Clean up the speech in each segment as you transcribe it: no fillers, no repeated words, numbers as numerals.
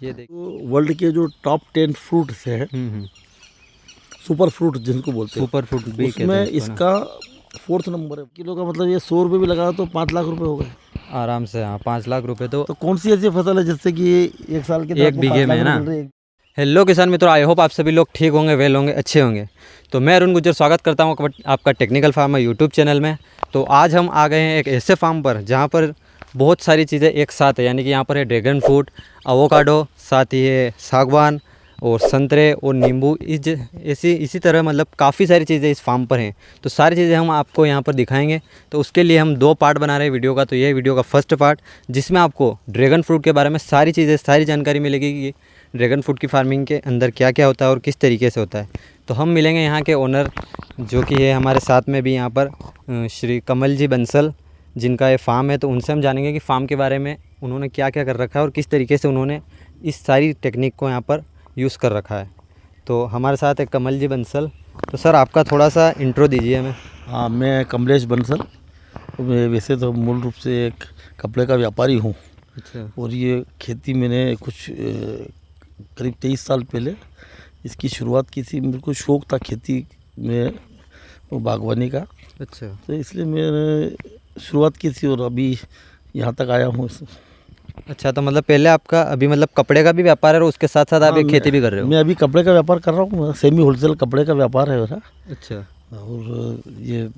ये देखिए। तो वर्ल्ड के जो टॉप 10 फ्रूट्स हैं, सुपर फ्रूट जिनको बोलते हैं, सुपर फ्रूट भी कहते उसमें हैं इसको ना। इसका 4th नंबर है। किलो का मतलब ये 100 रुपये भी लगा तो 5 लाख रुपए हो गए। आराम से, हाँ 5 लाख रुपए तो तो कौन सी ऐसी फसल है जिससे कि एक साल के एक बीघे में है ना। हेलो किसान मित्रों, आई होप आप सभी लोग ठीक होंगे, वेल होंगे, अच्छे होंगे। तो मैं अरुण गुज्जर स्वागत करता हूँ आपका टेक्निकल फार्मर यूट्यूब चैनल में। तो आज हम आ गए हैं एक ऐसे फार्म पर जहाँ पर बहुत सारी चीज़ें एक साथ है, यानी कि यहाँ पर है ड्रैगन फ्रूट, अवोकाडो, साथ ही है सागवान और संतरे और नींबू। इसी तरह मतलब काफ़ी सारी चीज़ें इस फार्म पर हैं। तो सारी चीज़ें हम आपको यहाँ पर दिखाएंगे। तो उसके लिए हम 2 पार्ट बना रहे हैं वीडियो का। तो ये वीडियो का फर्स्ट पार्ट जिसमें आपको ड्रैगन फ्रूट के बारे में सारी चीज़ें, सारी जानकारी मिलेगी कि ड्रैगन फ्रूट की फार्मिंग के अंदर क्या क्या होता है और किस तरीके से होता है। तो हम मिलेंगे यहाँ के ओनर जो कि है हमारे साथ में भी यहाँ पर श्री कमल जी बंसल, जिनका ये फार्म है। तो उनसे हम जानेंगे कि फार्म के बारे में उन्होंने क्या क्या कर रखा है और किस तरीके से उन्होंने इस सारी टेक्निक को यहाँ पर यूज़ कर रखा है। तो हमारे साथ है कमल जी बंसल। तो सर आपका थोड़ा सा इंट्रो दीजिए हमें। हाँ, मैं कमलेश बंसल। मैं वैसे तो मूल रूप से एक कपड़े का व्यापारी हूँ। अच्छा। और ये खेती मैंने कुछ करीब 23 साल पहले इसकी शुरुआत की थी। मेरे को शौक़ था खेती में, वो बागवानी का। अच्छा। तो इसलिए मैंने शुरुआत की थी और अभी यहाँ तक आया हूँ। अच्छा, तो मतलब पहले आपका अभी मतलब कपड़े का भी व्यापार है और उसके साथ साथ आप एक खेती भी कर रहे हो? मैं अभी कपड़े का व्यापार कर रहा हूँ। सेमी होलसेल कपड़े का व्यापार है मेरा। अच्छा। और ये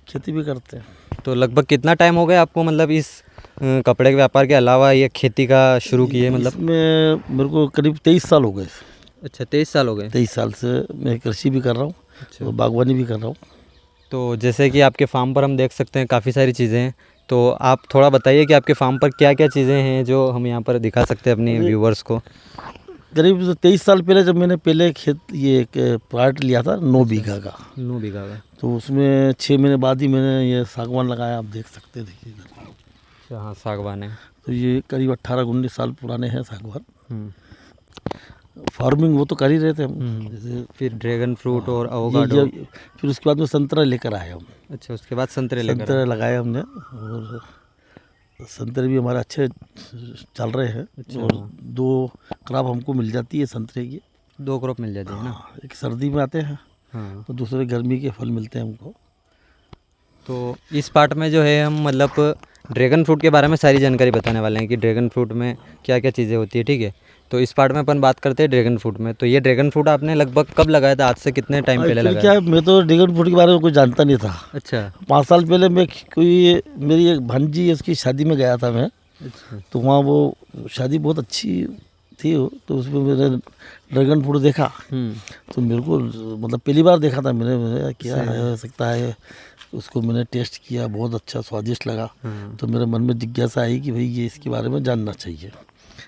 खेती भी करते हैं। तो लगभग कितना टाइम हो गया आपको मतलब इस कपड़े के व्यापार के अलावा ये खेती का शुरू किए? मतलब इसमें मेरे को करीब 23 साल हो गए। अच्छा, 23 साल हो गए। 23 साल से मैं कृषि भी कर रहा हूँ। अच्छा। और बागवानी भी कर रहा हूँ। तो जैसे कि आपके फार्म पर हम देख सकते हैं काफ़ी सारी चीज़ें हैं। तो आप थोड़ा बताइए कि आपके फार्म पर क्या क्या चीज़ें हैं जो हम यहाँ पर दिखा सकते हैं अपने व्यूवर्स को। करीब 23 साल पहले जब मैंने पहले ये एक प्लाट लिया था 9 बीघा का। 9 बीघा का। तो उसमें 6 महीने बाद ही मैंने ये सागवान लगाया। आप देख सकते हैं, देखिए इधर। अच्छा, हाँ सागवान है। तो ये करीब 18-19 साल पुराने हैं सागवान। फार्मिंग वो तो कर ही रहे थे हम। जैसे फिर ड्रैगन फ्रूट और अवोकाडो। फिर उसके बाद में संतरा लेकर आए हम। अच्छा, उसके बाद संतरे लेकर संतरे लगाए हमने और संतरे भी हमारे अच्छे चल रहे हैं। अच्छा। और 2 क्रॉप हमको मिल जाती है संतरे की। 2 क्रॉप मिल जाती है ना। एक सर्दी में आते हैं। हाँ। और दूसरे गर्मी के फल मिलते हैं हमको। तो इस पार्ट में जो है हम मतलब ड्रैगन फ्रूट के बारे में सारी जानकारी बताने वाले हैं कि ड्रैगन फ्रूट में क्या क्या चीज़ें होती है, ठीक है। तो इस पार्ट में अपन बात करते हैं ड्रैगन फ्रूट में। तो ये ड्रैगन फ्रूट आपने लगभग कब लगाया था? आज से कितने टाइम पहले लगाया? क्या है, मैं तो ड्रैगन फ्रूट के बारे में कुछ जानता नहीं था। अच्छा। 5 साल पहले मैं मेरी एक भांजी है, उसकी शादी में गया था मैं। अच्छा। तो वहाँ वो शादी बहुत अच्छी थी। तो उसमें मैंने ड्रैगन फ्रूट देखा। तो मेरे को मतलब पहली बार देखा था मैंने क्या हो सकता है। उसको मैंने टेस्ट किया, बहुत अच्छा स्वादिष्ट लगा। तो मेरे मन में जिज्ञासा आई कि भाई ये इसके बारे में जानना चाहिए।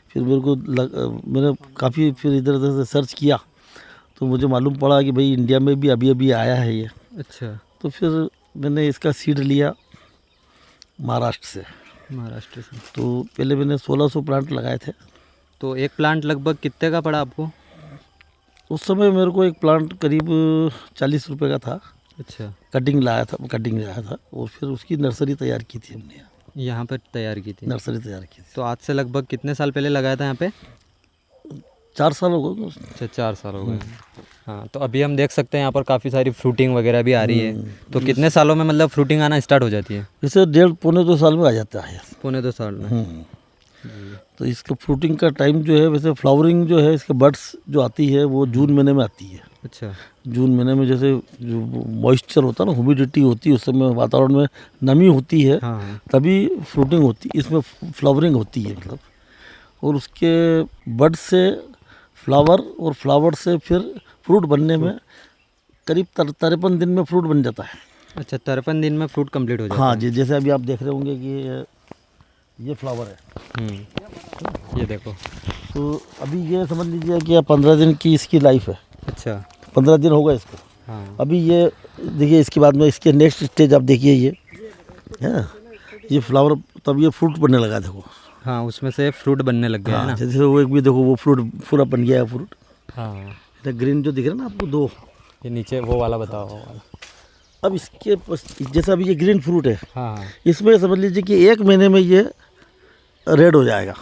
फिर मेरे को मैंने काफ़ी फिर इधर उधर से सर्च किया। तो मुझे मालूम पड़ा कि भाई इंडिया में भी अभी अभी आया है ये। अच्छा। तो फिर मैंने इसका सीड लिया महाराष्ट्र से। महाराष्ट्र से। तो पहले मैंने 1600 प्लांट लगाए थे। तो एक प्लांट लगभग कितने का पड़ा आपको? उस समय मेरे को एक प्लांट करीब 40 रुपये का था। अच्छा। कटिंग लाया था और फिर उसकी नर्सरी तैयार की थी हमने। यहाँ पर तैयार की थी नर्सरी तैयार की थी। तो आज से लगभग कितने साल पहले लगाया था यहाँ पे? 4 साल हो गए। अच्छा, 4 साल हो गए। हाँ, तो अभी हम देख सकते हैं यहाँ पर काफ़ी सारी फ्रूटिंग वगैरह भी आ रही है। तो कितने सालों में मतलब फ्रूटिंग आना स्टार्ट हो जाती है? जैसे 1.5-2 साल में आ जाता है। 1.5-2 साल में। तो इसका फ्रूटिंग का टाइम जो है, वैसे फ्लावरिंग जो है इसके बड्स जो आती है वो जून महीने में आती है। अच्छा। जून महीने में जैसे जो मॉइस्चर होता है ना, ह्यूमिडिटी होती है, उस समय वातावरण में नमी होती है। हाँ। तभी फ्रूटिंग होती है, इसमें फ्लावरिंग होती है मतलब। और उसके बड से फ्लावर और फ्लावर से फिर फ्रूट बनने में करीब 53 दिन में फ्रूट बन जाता है। अच्छा, 53 दिन में फ्रूट कंप्लीट हो जाता है। हाँ जी, जैसे अभी आप देख रहे होंगे कि ये फ्लावर है। ये देखो। तो अभी ये समझ लीजिए कि 15 दिन की इसकी लाइफ है। अच्छा। 15 दिन हो गए इसको। हाँ। अभी ये देखिए, इसके बाद में इसके नेक्स्ट स्टेज आप देखिए, ये है ये फ्लावर, तब ये फ्रूट बनने लगा। देखो। हाँ, उसमें से फ्रूट बनने लग गया है ना। जैसे वो एक भी देखो, वो फ्रूट पूरा बन गया है फ्रूट। हाँ, ग्रीन जो दिख रहा है ना आपको 2, ये नीचे वो वाला बताओ। वो वाला। अब इसके जैसा अभी ये ग्रीन फ्रूट है। हाँ। इसमें समझ लीजिए कि 1 महीने में ये रेड हो जाएगा।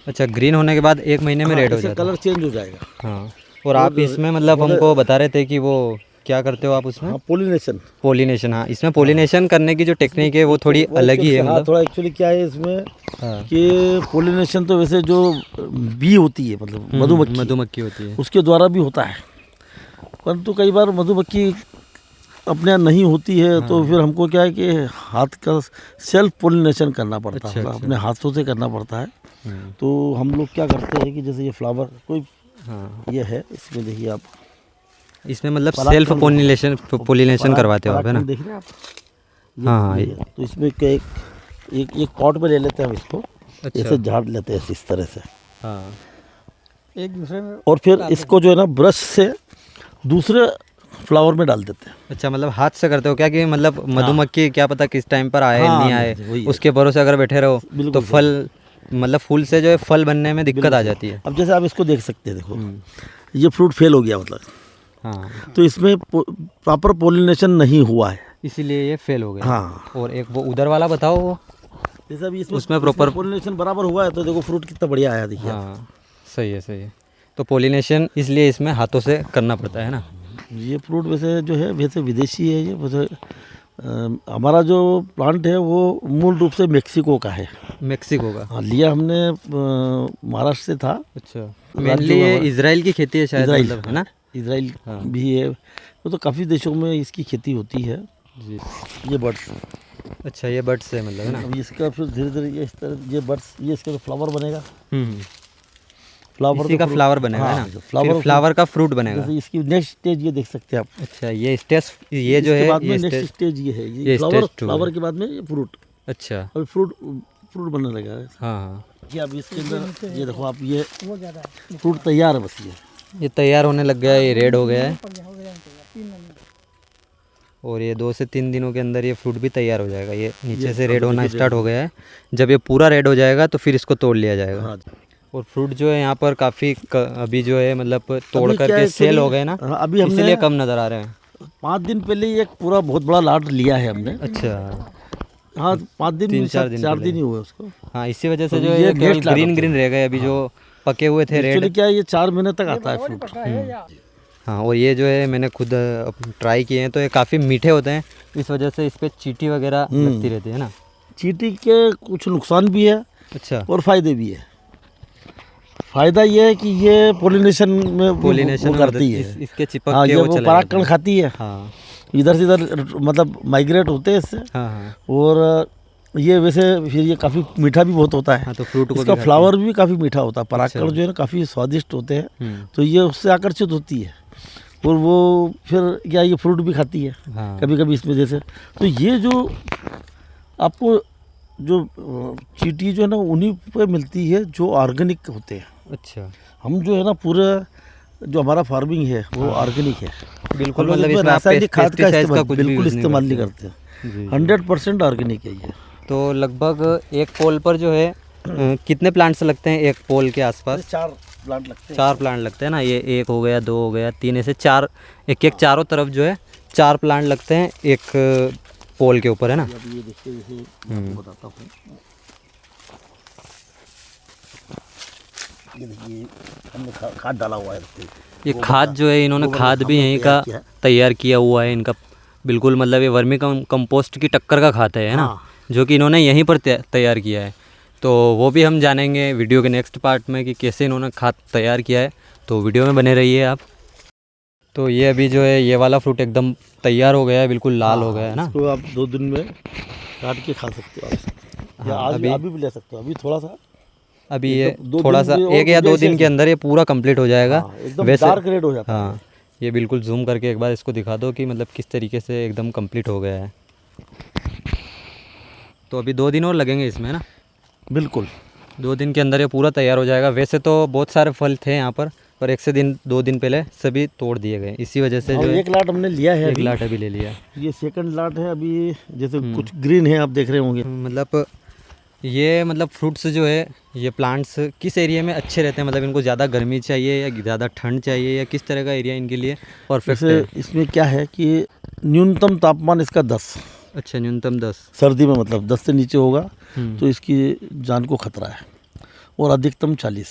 अच्छा, ग्रीन होने के बाद 1 महीने में रेड हो इसका जाता है। कलर चेंज हो जाएगा। हाँ, और आप इसमें मतलब हमको बता रहे थे कि वो क्या करते हो आप उसमें? हाँ, पोलिनेशन। पोलिनेशन। हाँ, इसमें पोलिनेशन करने की जो टेक्निक है वो थोड़ी अलग ही है हाँ, मतलब। थोड़ा एक्चुअली क्या है इसमें हाँ, कि पोलिनेशन तो वैसे जो बी होती है मतलब मधुमक्खी, मधुमक्खी होती है। उसके द्वारा भी होता है, परंतु कई बार मधुमक्खी अपने यहाँ नहीं होती है तो फिर हमको क्या है कि हाथ का सेल्फ पोलिनेशन करना पड़ता है, मतलब अपने हाथों से करना पड़ता है। तो हम लोग क्या करते हैं कि जैसे ये फ्लावर कोई हाँ, ये है, इसमें देखिए आप इसमें मतलब सेल्फ पोलिनेशन करवाते हो आप, है ना? देख रहे हैं आप? हाँ, ये तो इसमें क्या एक पॉट में ले लेते हैं हम इसको, अच्छा। ऐसे झाड़ लेते हैं इस तरह से, हाँ, एक दूसरे में, और फिर इसको जो है ना ब्रश से दूसरे फ्लावर में डाल देते हैं। अच्छा, मतलब हाथ से करते हो क्या? कि मतलब मधुमक्खी क्या पता किस टाइम पर आए हाँ, नहीं वही आए, है। उसके भरोसे अगर बैठे रहो बिल्कुल तो सही। फल मतलब फूल से जो है फल बनने में दिक्कत आ जाती है। अब जैसे आप इसको देख सकते हैं, देखो ये फ्रूट फेल हो गया मतलब, हाँ, तो इसमें प्रॉपर पोलिनेशन नहीं हुआ है, इसीलिए ये फेल हो गया। हाँ। और एक वो उधर वाला बताओ वो। जैसे अभी उसमें proper- पोलिनेशन बराबर हुआ है तो देखो फ्रूट कितना बढ़िया आया, देखिए। हाँ, सही है, सही है। तो पोलिनेशन इसलिए इसमें हाथों से करना पड़ता है ना। ये फ्रूट वैसे जो है वैसे विदेशी है, ये वैसे हमारा जो प्लांट है वो मूल रूप से मेक्सिको का है। मेक्सिको का। हाँ, लिया हमने महाराष्ट्र से था। अच्छा, मेनली ये इजराइल की खेती है शायद, इजराइल, मतलब, है ना? इजराइल भी है, वो तो काफ़ी देशों में इसकी खेती होती है। जी। ये बर्ड्स, अच्छा, ये बर्ड्स है मतलब, है ना? अब इसका फिर धीरे धीरे ये इस तरह ये बर्ड्स, ये इसका फ्लावर बनेगा, हम्म, फ्लावर इसी का फ्लावर बनेगा, है ना? फिर फ्लावर का फ्रूट बनेगा। जैसे इसकी नेक्स्ट स्टेज ये देख सकते हैं आप। अच्छा, ये स्टेज, ये जो इसके है बाद में ये नेक्स्ट स्टेज। स्टेज ये है, ये ये फ्लावर, stage 2 फ्लावर है। के बाद में ये फ्रूट, अच्छा, अभी फ्रूट बनने लगा है। हाँ, हाँ, कि अब इसके अंदर ये देखो आप, ये फ्रूट तैयार है बस, ये तैयार होने लग गया है, ये रेड हो गया है। और ये 2 से 3 दिनों के अंदर ये फ्रूट भी तैयार हो जाएगा। ये नीचे से रेड होना स्टार्ट हो गया है। जब ये पूरा रेड हो जाएगा तो फिर इसको तोड़ लिया जाएगा। हाँ। और फ्रूट जो है यहाँ पर काफ़ी अभी जो है मतलब तोड़ अभी क्या करके है, सेल हो गए ना, हाँ, अभी हमने इसीलिए कम नज़र आ रहे हैं। 5 दिन पहले ही एक पूरा बहुत बड़ा लाट लिया है हमने। अच्छा, हाँ, 5 दिन, 3-4 दिन 4 पहले। दिन ही हुए उसको। हाँ, इसी वजह से तो जो है ये ये केवल next लाट ग्रीन होता है। ग्रीन रह गए अभी, जो पके हुए थे एक्चुअली रेड। क्या है, ये 4 महीने तक आता है फ्रूट। हाँ, और ये जो है मैंने खुद ट्राई किए हैं तो ये काफ़ी मीठे होते हैं, इस वजह से इस पर चींटी वगैरह लगती रहती है ना। चींटी के कुछ नुकसान भी है अच्छा, और फायदे भी है। फायदा ये है कि ये पोलिनेशन में पोलिनेशन वो करती है। इसके चिपक हाँ, के ये वो वो चले परागकण जाते हैं। खाती है, हाँ, इधर से इधर मतलब माइग्रेट होते हैं इससे। हाँ, हाँ, और ये वैसे फिर ये काफ़ी मीठा भी बहुत होता है। हाँ, तो फ्रूट को इसका भी फ्लावर भी काफ़ी मीठा होता है, परागकण अच्छा। जो है ना काफ़ी स्वादिष्ट होते हैं। हम्म, तो ये उससे आकर्षित होती है और वो फिर क्या ये फ्रूट भी खाती है हाँ, कभी कभी इसमें जैसे। तो ये जो आपको जो चींटी जो है ना उन्हीं पे मिलती है जो ऑर्गेनिक होते हैं। अच्छा, हम जो है ना पूरा जो हमारा फार्मिंग है वो ऑर्गेनिक है, बिल्कुल, हम लोग मतलब इसमें इसमें आप रासायनिक खाद का पेस्टिसाइड्स का इस्तेमाल कुछ भी बिल्कुल यूज़ इस्तेमाल नहीं करते करते। जी। 100% ऑर्गेनिक है ये। तो लगभग एक पोल पर जो है कितने प्लांट्स लगते हैं एक पोल के आसपास? 4 प्लांट लगते हैं। 4 प्लांट लगते हैं ना। ये 1 हो गया, 2 हो गया, 3, ऐसे 4, एक चारों तरफ जो है 4 प्लांट लगते हैं एक पोल के ऊपर, है ना। अब ये देखिए, जैसे मैं आपको बताता हूँ, ये देखिए हमने खाद डाला हुआ है। ये खाद जो है इन्होंने खाद भी यहीं का किया है। तैयार किया हुआ है इनका, बिल्कुल मतलब ये वर्मी कंपोस्ट की टक्कर का खाद है ना, हाँ। जो कि इन्होंने यहीं पर तैयार किया है। तो वो भी हम जानेंगे वीडियो के नेक्स्ट पार्ट में कि कैसे इन्होंने खाद तैयार किया है, तो वीडियो में बने रहिए आप। तो ये अभी जो है ये वाला फ्रूट एकदम तैयार हो गया है, बिल्कुल लाल हो गया है ना। इसको आप 2 दिन में काट के खा सकते हो आप, या हाँ, आज अभी भी ले सकते हो। अभी थोड़ा सा, अभी ये एकदम 2 थोड़ा दिन सा भी और 1 या 2 जैसे- दिन के अंदर ये पूरा कंप्लीट हो जाएगा। हाँ, एकदम वैसे डार्क रेड हो जाता है। हाँ, ये बिल्कुल जूम करके एक बार इसको दिखा दो कि मतलब किस तरीके से एकदम कंप्लीट हो गया है। तो अभी 2 दिन और लगेंगे इसमें, है ना। बिल्कुल 2 दिन के अंदर ये पूरा तैयार हो जाएगा। वैसे तो बहुत सारे फल थे यहाँ पर 1 से 2 दिन पहले सभी तोड़ दिए गए, इसी वजह से जो है एक लाट हमने लिया है। 1 लाट अभी ले लिया। ये सेकंड लाट है अभी, जैसे कुछ ग्रीन है आप देख रहे होंगे। मतलब ये मतलब फ्रूट्स जो है ये प्लांट्स किस एरिया में अच्छे रहते हैं, मतलब इनको ज़्यादा गर्मी चाहिए या ज़्यादा ठंड चाहिए, या किस तरह का एरिया इनके लिए परफेक्ट है? जैसे इसमें क्या है कि न्यूनतम तापमान इसका 10, अच्छा, न्यूनतम 10। सर्दी में मतलब 10 से नीचे होगा तो इसकी जान को खतरा है। और अधिकतम 40।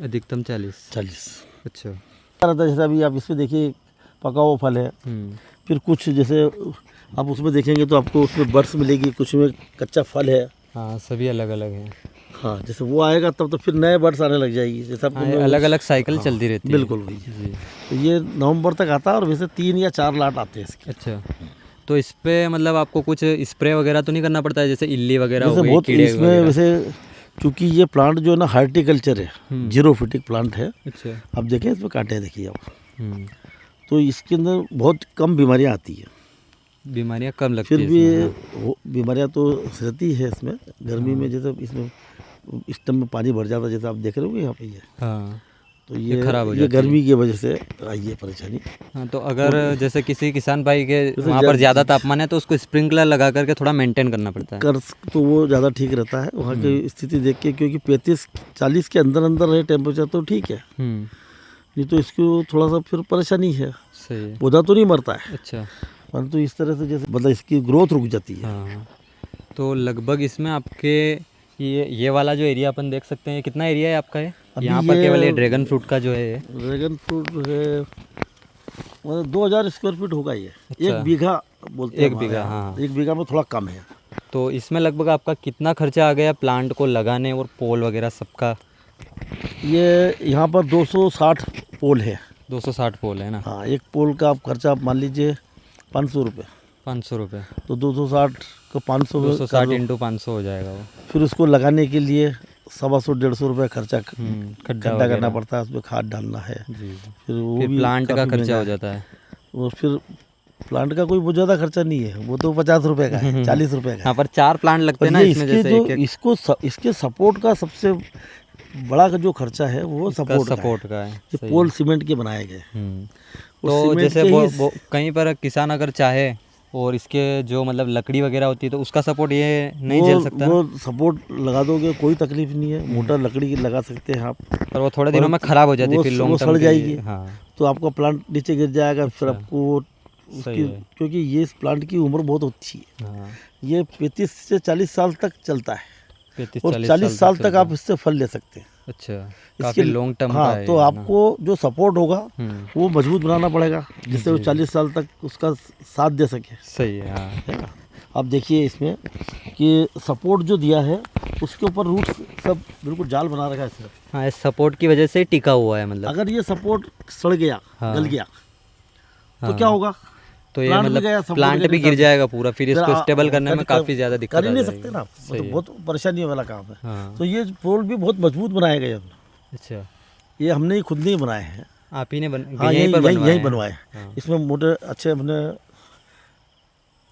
अधिकतम 40। 40 अच्छा। रहता है। जैसे अभी आप इसमें देखिए पका हुआ फल है, फिर कुछ जैसे आप उसमें देखेंगे तो आपको उसमें बर्ड्स मिलेगी, कुछ में कच्चा फल है। हाँ, सभी अलग अलग हैं। हाँ, जैसे वो आएगा तब तो फिर नए बर्ड्स आने लग जाएगी, जैसे आपको हाँ, अलग अलग साइकिल चलती रहती है। बिल्कुल वही। जी। तो ये नवंबर तक आता है और वैसे 3 या 4 लाट आते हैं इसके। अच्छा, तो इस पे मतलब आपको कुछ स्प्रे वगैरह तो नहीं करना पड़ता है, जैसे इल्ली वगैरह हो जैसे गई, बहुत कीड़े इसमें वगैरह? वैसे चूँकि ये प्लांट जो है ना हार्टिकल्चर है, जीरोफिटिक प्लांट है। अच्छा। आप देखें इसमें कांटे देखिए आप, हम्म। तो इसके अंदर बहुत कम बीमारियाँ आती हैं। बीमारियाँ कम लगती फिर है भी इसमें, हाँ। बीमारियाँ तो रहती है इसमें। गर्मी में जैसे इसमें स्टम में पानी भर जाता है, जैसे आप देख रहे हो यहाँ पे ये, हाँ, तो ये खराब हो ये जाती है। गर्मी की वजह से आई है परेशानी। हाँ, तो अगर जैसे किसी किसान भाई के जैसे वहाँ पर ज़्यादा तापमान है तो उसको स्प्रिंकलर लगा करके थोड़ा मेंटेन करना पड़ता है। कर तो वो ज़्यादा ठीक रहता है वहाँ की स्थिति देख के, क्योंकि 35-40 के अंदर अंदर रहे टेम्परेचर तो ठीक है, नहीं तो इसको थोड़ा सा फिर परेशानी है। सही है। पौधा तो नहीं मरता है, अच्छा। परंतु इस तरह से जैसे मतलब इसकी ग्रोथ रुक जाती है। हाँ, तो लगभग इसमें आपके ये वाला जो एरिया अपन देख सकते हैं, कितना एरिया है आपका ये? अभी यहाँ पर ये केवल ये ड्रैगन फ्रूट का जो है ये? ड्रैगन फ्रूट है मतलब 2000 स्क्वायर फीट होगा ये। अच्छा। 1 बीघा बोलते हैं 1 बीघा, हमारे यहाँ। हाँ। 1 बीघा में थोड़ा कम है। तो इसमें लगभग आपका कितना खर्चा आ गया प्लांट को लगाने और पोल वगैरह सबका? ये यहाँ पर 260 पोल है। 260 पोल है ना? हाँ, एक पोल का आप खर्चा आप मान लीजिए 500 रुपये, 500 रुपये। तो 260 को 500 में 260 कर लो। इंटू 500 हो जाएगा वो। फिर उसको लगाने के लिए 125-150 रुपये खर्चा खड्डा खड्डा करना वगैरह। पड़ता है, उसमें खाद डालना है। जी। फिर वो फिर भी प्लांट का काफ़ी खर्चा महंगा हो जाता है। और फिर प्लांट का कोई बहुत ज़्यादा खर्चा नहीं है, वो तो 50 रुपये का है, 40 रुपये का है। यहाँ पर 4 प्लांट लगते हैं और ना ये इसमें, इसके जैसे जो एक इसके सपोर्ट का सबसे बड़ा जो खर्चा है वो सपोर्ट सपोर्ट का है। ये सही पोल सीमेंट के बनाए गए। है। उस तो सीमेंट जैसे के वो ही कहीं पर किसान अगर चाहे और इसके जो मतलब लकड़ी वगैरह होती है तो उसका सपोर्ट ये नहीं झेल सकता ना? वो सपोर्ट लगा दोगे कोई तकलीफ नहीं है, मोटा लकड़ी की लगा सकते हैं आप। पर वो थोड़े दिनों में खराब हो जाती है, वो फिर वो लॉन्ग टर्म सड़ के जाएगी। लिए। हाँ, तो आपका प्लांट नीचे गिर जाएगा, फिर अच्छा। आपको सही उसकी, है। क्योंकि ये इस प्लांट की उम्र बहुत अच्छी है। हाँ, ये 35 से 40 साल तक चलता है 35-40 और 40 साल तक चलता आप इससे फल ले सकते हैं। है। अच्छा, काफ़ी लॉन्ग टर्म का हाँ, है तो ये, है ना? आपको जो सपोर्ट होगा वो मजबूत बनाना पड़ेगा, जिससे वो 40 साल तक उसका साथ दे सके। सही है। हाँ, है ना? आप देखिए इसमें कि सपोर्ट जो दिया है उसके ऊपर रूट सब बिल्कुल जाल बना रखा है इसने। हाँ, इस सपोर्ट की वजह से टिका हुआ है मतलब। अगर ये सपोर्ट सड़ गया, हाँ। गल गया, तो हाँ। क्या होगा? तो ये प्लांट भी मतलब गया, support प्लांट के भी नहीं गिर साथ। जाएगा पूरा, फिर इसको फिर स्टेबल करने में कर- काफ़ी ज़्यादा दिक्कत कर ही आ नहीं जाएगी। सकते ना आप, सही तो है। बहुत परेशानी वाला काम है। हाँ। तो ये पोल भी बहुत मजबूत बनाए गए हैं। अच्छा, ये हमने ही खुद नहीं बनाए हैं। आप ही ने हाँ, यहीं पर बनवाए यहीं हैं? बनवाए। हाँ। इसमें मोटे अच्छे हमने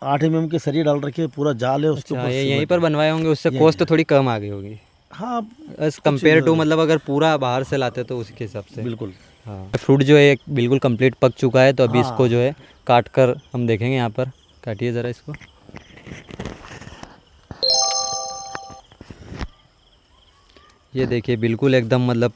8 mm के सरिये डाल रखे, पूरा जाल है उसके अच्छा, ऊपर ये सीमेंट यहीं पर है। बनवाए होंगे, उससे यहीं कॉस्ट थोड़ी कम आ गई होगी हाँ, एज कम्पेयर टू, मतलब अगर पूरा बाहर से लाते तो उसके हिसाब से। बिल्कुल। हाँ, फ्रूट जो है बिल्कुल कंप्लीट पक चुका है, तो अभी हाँ। इसको जो है काट कर हम देखेंगे। यहाँ पर काटिए ज़रा इसको। ये देखिए बिल्कुल एकदम मतलब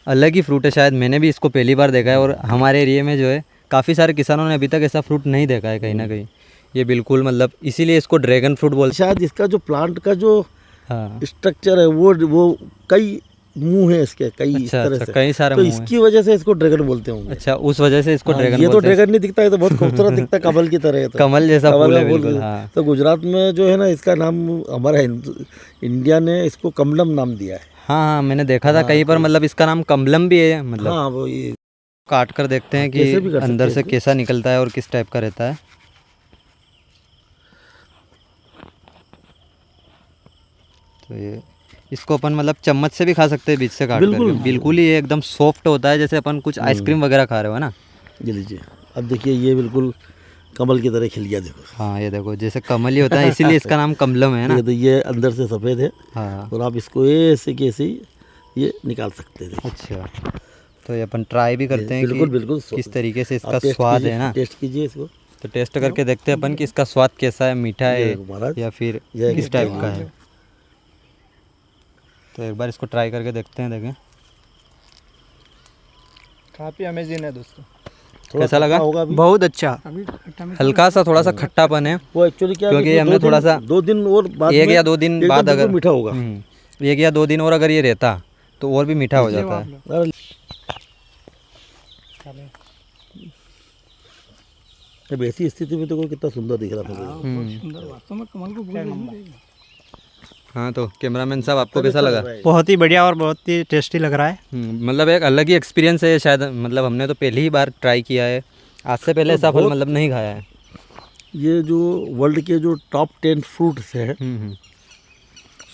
अलग ही फ्रूट है, शायद मैंने भी इसको पहली बार देखा है और हमारे एरिया में जो है काफ़ी सारे किसानों ने अभी तक ऐसा फ्रूट नहीं देखा है कहीं ना कहीं। ये बिल्कुल मतलब इसीलिए इसको ड्रैगन फ्रूट बोलते शायद इसका जो प्लांट का जो हैं। हाँ, स्ट्रक्चर है वो कई मुंह है इसके, कई इस अच्छा तरह अच्छा, से, कई सारे तो मुंह हैं। इसकी वजह से इसको ड्रैगन बोलते होंगे। अच्छा, उस वजह से इसको हाँ, ड्रैगन ये तो बोलते हैं। ड्रैगन नहीं दिखता, है तो बहुत खूबसूरत दिखता है, कमल की तरह है। तो कमल जैसा कमल फूल है का फूल। बिल्कुल। हाँ, तो गुजरात में जो है ना, इसका नाम हमारा इंडिया ने इसको कमलम नाम दिया है। हाँ, हाँ, मैंने देखा था कहीं पर, मतलब इसका नाम कमलम भी है मतलब। हाँ, वो ये काट कर देखते हैं कि कैसे भी कर सकते अंदर हैं से इसको। कैसा निकलता है और किस टाइप का रहता है। तो ये इसको अपन मतलब चम्मच से भी खा सकते हैं बीच से काट बिल्कुल। करके। बिल्कुल ही ये एकदम सॉफ्ट होता है, जैसे अपन कुछ आइसक्रीम वगैरह खा रहे हो ना। ये लीजिए, अब देखिए ये बिल्कुल कमल की तरह खिल गया, देखो। हाँ, ये देखो जैसे कमल ही होता है, इसीलिए इसका नाम कमलम है ना। ये तो ये अंदर से सफ़ेद है हाँ, और आप इसको ऐसे के ऐसे ही ये निकाल सकते हैं। अच्छा, तो ये अपन ट्राई भी करते हैं बिल्कुल कि बिल्कुल किस तरीके से इसका आप टेस्ट स्वाद कीजिए, है ना। टेस्ट कीजिए इसको। तो टेस्ट करके देखते हैं अपन कि इसका स्वाद कैसा है, मीठा ये है देखो महाराज, या फिर ये किस टाइप का है। तो एक बार इसको ट्राई करके देखते हैं, देखें काफ़ी अमेजिंग है दोस्तों। थोड़ा कैसा लगा? खट्टा होगा अभी। बहुत अच्छा, हल्का सा थोड़ा सा खट्टापन है, वो एक्चुअली क्या है क्योंकि कि हमने थोड़ा सा 2 दिन और बाद एक में या 2 दिन एकदम बाद बिल्कुल अगर मीठा होगा। 1 या 2 दिन और अगर ये रहता तो और भी मीठा हो जाता है। अरे अब ऐसी स्थिति में तो कितना सुंदर दिख रहा था। सुंदर वास्तव में कमल को भूल हाँ, तो कैमरामैन साहब आपको कैसा लगा? बहुत ही बढ़िया और बहुत ही टेस्टी लग रहा है। मतलब एक अलग ही एक्सपीरियंस है शायद, मतलब हमने तो पहली ही बार ट्राई किया है, आज से पहले ऐसा फल मतलब नहीं खाया है। ये जो वर्ल्ड के जो टॉप 10 फ्रूट्स है,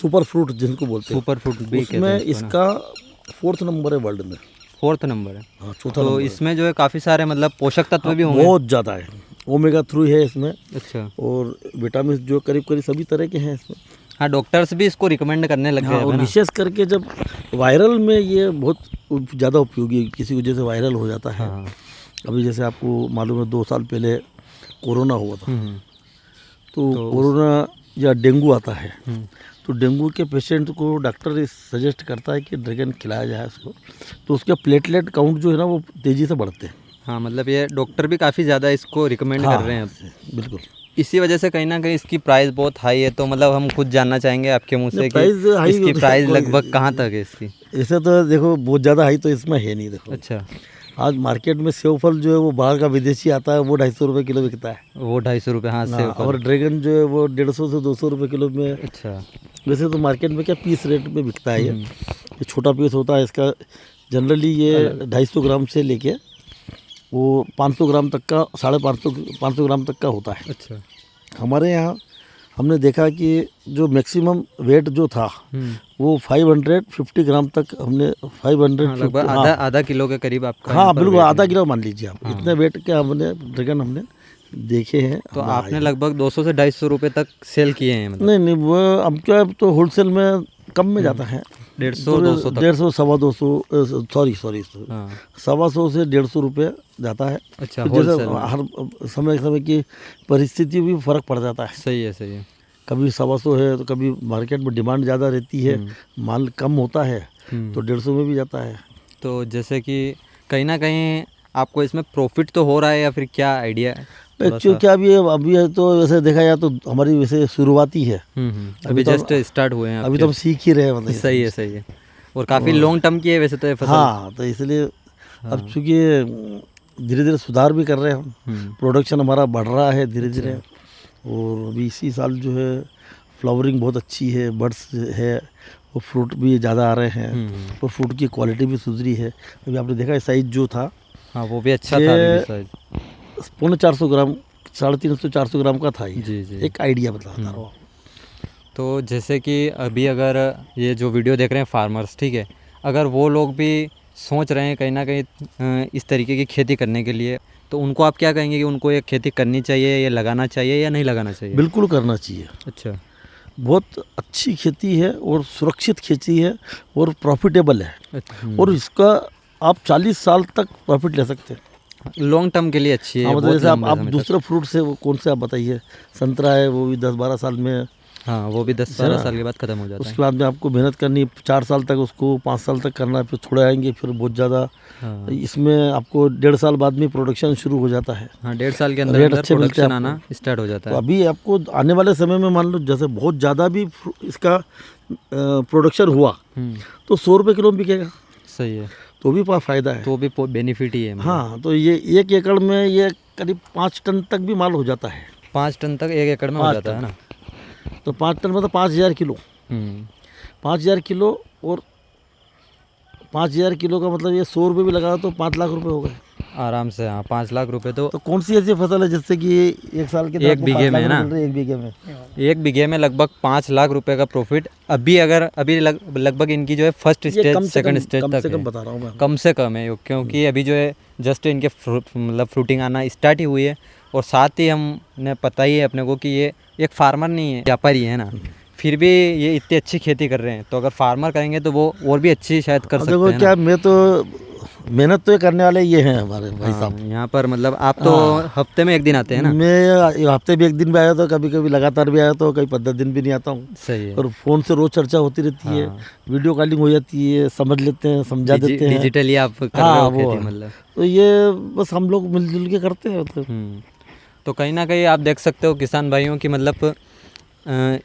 सुपर फ्रूट जिनको बोलते हैं, सुपर फ्रूट भी कहते उसमें हैं इसको ना। इसका 4th नंबर है वर्ल्ड में। 4th नंबर है। हाँ, चौथा तो नंबर है। इसमें जो है काफ़ी सारे मतलब पोषक तत्व भी होंगे। बहुत ज़्यादा है, ओमेगा 3 है इसमें, अच्छा। और विटामिन जो करीब करीब सभी तरह के हैं इसमें। हाँ, डॉक्टर्स भी इसको रिकमेंड करने लग गए हाँ, हैं और ना। विशेष करके जब वायरल में ये बहुत ज़्यादा उपयोगी है, किसी वजह से वायरल हो जाता है। हाँ। अभी जैसे आपको मालूम है 2 साल पहले कोरोना हुआ था, हम्म, तो कोरोना या डेंगू आता है, हम्म। तो डेंगू के पेशेंट को डॉक्टर सजेस्ट करता है कि ड्रैगन खिलाया जाए उसको, तो उसके प्लेटलेट काउंट जो है ना वो तेज़ी से बढ़ते हैं। हाँ, मतलब ये डॉक्टर भी काफ़ी ज़्यादा इसको रिकमेंड कर रहे हैं अब। बिल्कुल। इसी वजह से कहीं ना कहीं इसकी प्राइस बहुत हाई है, तो मतलब हम खुद जानना चाहेंगे आपके मुंह से प्राइस कि हाई इसकी प्राइस लगभग कहाँ तक है इसकी? ऐसे तो देखो बहुत ज़्यादा हाई तो इसमें है नहीं। देखो अच्छा, आज मार्केट में सेव फल जो है वो बाहर का विदेशी आता है, वो 250 रुपये किलो बिकता है। वो 250 रुपये हाथ से हाँ, और ड्रैगन जो है वो 150 से 200 रुपये किलो में। अच्छा। वैसे तो मार्केट में क्या पीस रेट में बिकता है ये छोटा पीस होता है इसका। जनरली ये 250 ग्राम से लेके वो 500 ग्राम तक का, 550 ग्राम तक का होता है। अच्छा। हमारे यहाँ हमने देखा कि जो मैक्सिमम वेट जो था वो 550 ग्राम तक हमने 500 लगभग आधा किलो के करीब आपका। हाँ बिल्कुल आधा किलो मान लीजिए आप। इतने वेट के हमने ड्रैगन हमने देखे हैं। तो आपने लगभग 200 से 250 रुपये तक सेल किए हैं मतलब? नहीं वो अब क्या है, तो होलसेल में कम में जाता है, 150-200 तक। 150 सवा 200 सॉरी 125 से 150 रुपये जाता है। अच्छा, तो जैसे होलसेल हर समय की परिस्थिति भी फर्क पड़ जाता है। सही है, सही है। कभी 125 है तो कभी मार्केट में डिमांड ज़्यादा रहती है, माल कम होता है तो 150 में भी जाता है। तो जैसे कि कहीं ना कहीं आपको इसमें प्रॉफिट तो हो रहा है या फिर क्या आइडिया है? एक्चुअली क्या अभी है तो वैसे देखा जाए तो हमारी वैसे शुरुआती है। अभी जस्ट स्टार्ट हुए हैं अभी तो हम सीख ही रहे हैं मतलब। सही है, सही है। और काफ़ी लॉन्ग टर्म की है वैसे तो ये फसल। हाँ, तो इसलिए अब चूँकि धीरे धीरे सुधार भी कर रहे हैं हम, प्रोडक्शन हमारा बढ़ रहा है धीरे धीरे। और अभी इसी साल जो है फ्लावरिंग बहुत अच्छी है, बर्ड्स है, और फ्रूट भी ज़्यादा आ रहे हैं, और फ्रूट की क्वालिटी भी सुधरी है। अभी आपने देखा साइज जो था, हाँ वो भी अच्छा था अभी भी साइज। 450 ग्राम 350-400 ग्राम का था ये। जी। एक आइडिया बता रहा हूँ। तो जैसे कि अभी अगर ये जो वीडियो देख रहे हैं फार्मर्स, ठीक है, अगर वो लोग भी सोच रहे हैं कहीं ना कहीं इस तरीके की खेती करने के लिए, तो उनको आप क्या कहेंगे कि उनको ये खेती करनी चाहिए या लगाना चाहिए या नहीं लगाना चाहिए? बिल्कुल करना चाहिए। अच्छा। बहुत अच्छी खेती है और सुरक्षित खेती है और प्रॉफिटेबल है, अच्छा। और इसका आप 40 साल तक प्रॉफिट ले सकते हैं। लॉन्ग टर्म के लिए अच्छी है। हाँ, मतलब बहुत जैसे लंबे आप समय तक। दूसरे फ्रूट से वो कौन से आप बताइए, संतरा है वो भी 10-12 साल में, हाँ वो भी 10-12 साल के बाद ख़त्म हो जाता है। उसके बाद में आपको मेहनत करनी 4 साल तक, उसको 5 साल तक करना है, फिर थोड़े आएंगे फिर बहुत ज़्यादा। हाँ। इसमें आपको 1.5 साल बाद में प्रोडक्शन शुरू हो जाता है। हाँ, 1.5 साल के अंदर रेट अंदर अच्छे मिलते हैं प्रोडक्शन आपको। आना स्टार्ट हो जाता तो है। अभी आपको आने वाले समय में मान लो जैसे बहुत ज़्यादा भी इसका प्रोडक्शन हुआ तो 100 रुपये किलो में बिकेगा, सही है, तो भी फ़ायदा है। तो भी बेनिफिट ही है मतलब। हाँ, तो ये 1 एकड़ में ये करीब 5 टन तक भी माल हो जाता है। 5 टन तक 1 एकड़ में हो 5 जाता है टन। ना। तो 5 टन मतलब 5000 किलो। 5000 किलो, और 5000 किलो का मतलब ये 100 रुपये भी लगा तो 5 लाख रुपए हो गए आराम से। हाँ, 5 लाख रुपए तो कौन सी ऐसी फसल है जिससे कि एक साल के एक बीघे में है ना, 1 बीघे में 1 बीघे में लगभग 5 लाख रुपए का प्रॉफिट। अभी लगभग इनकी जो है फर्स्ट ये स्टेज कम से सेकंड कम- स्टेज कम तक से कम है। बता रहा हूँ मैं। कम से कम है क्योंकि अभी जो है जस्ट इनके मतलब फ्रूटिंग आना स्टार्ट ही हुई है। और साथ ही हमने पता ही है अपने को कि ये एक फार्मर नहीं है, व्यापारी है ना, फिर भी ये इतनी अच्छी खेती कर रहे हैं। तो अगर फार्मर करेंगे तो वो और भी अच्छी शायद कर अब सकते देखो हैं क्या, ना। मैं तो मेहनत तो ये करने वाले ये हैं हमारे भाई हाँ, साहब। यहाँ पर मतलब आप तो हफ्ते में 1 दिन आते हैं ना। मैं हफ्ते भी 1 दिन भी आया तो कभी कभी लगातार भी आया तो कभी 15 दिन भी नहीं आता हूँ। सही है। और फ़ोन से रोज़ चर्चा होती रहती है, वीडियो कॉलिंग हो जाती है, समझ लेते हैं, समझा देते हैं। डिजिटली आप कर रहे हाँ, हो वो खेती है। मतलब। तो ये बस हम लोग मिलजुल के करते हैं मतलब। तो कहीं ना कहीं आप देख सकते हो किसान भाइयों की मतलब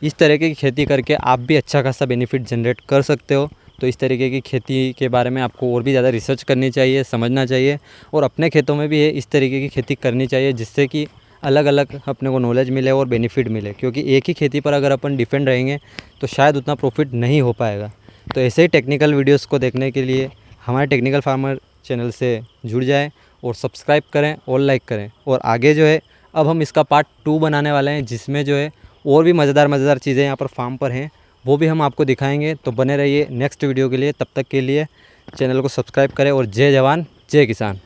इस तरीके की खेती करके आप भी अच्छा खासा बेनिफिट जनरेट कर सकते हो। तो इस तरीके की खेती के बारे में आपको और भी ज़्यादा रिसर्च करनी चाहिए, समझना चाहिए और अपने खेतों में भी इस तरीके की खेती करनी चाहिए, जिससे कि अलग अलग अपने को नॉलेज मिले और बेनिफिट मिले। क्योंकि एक ही खेती पर अगर अपन डिपेंड रहेंगे तो शायद उतना प्रॉफिट नहीं हो पाएगा। तो ऐसे ही टेक्निकल वीडियोस को देखने के लिए हमारे टेक्निकल फार्मर चैनल से जुड़ जाएं और सब्सक्राइब करें और लाइक करें। और आगे जो है अब हम इसका पार्ट 2 बनाने वाले हैं, जिसमें जो है और भी मज़ेदार चीज़ें यहाँ पर फार्म पर हैं, वो भी हम आपको दिखाएंगे। तो बने रहिए नेक्स्ट वीडियो के लिए। तब तक के लिए चैनल को सब्सक्राइब करें और जय जवान जय किसान।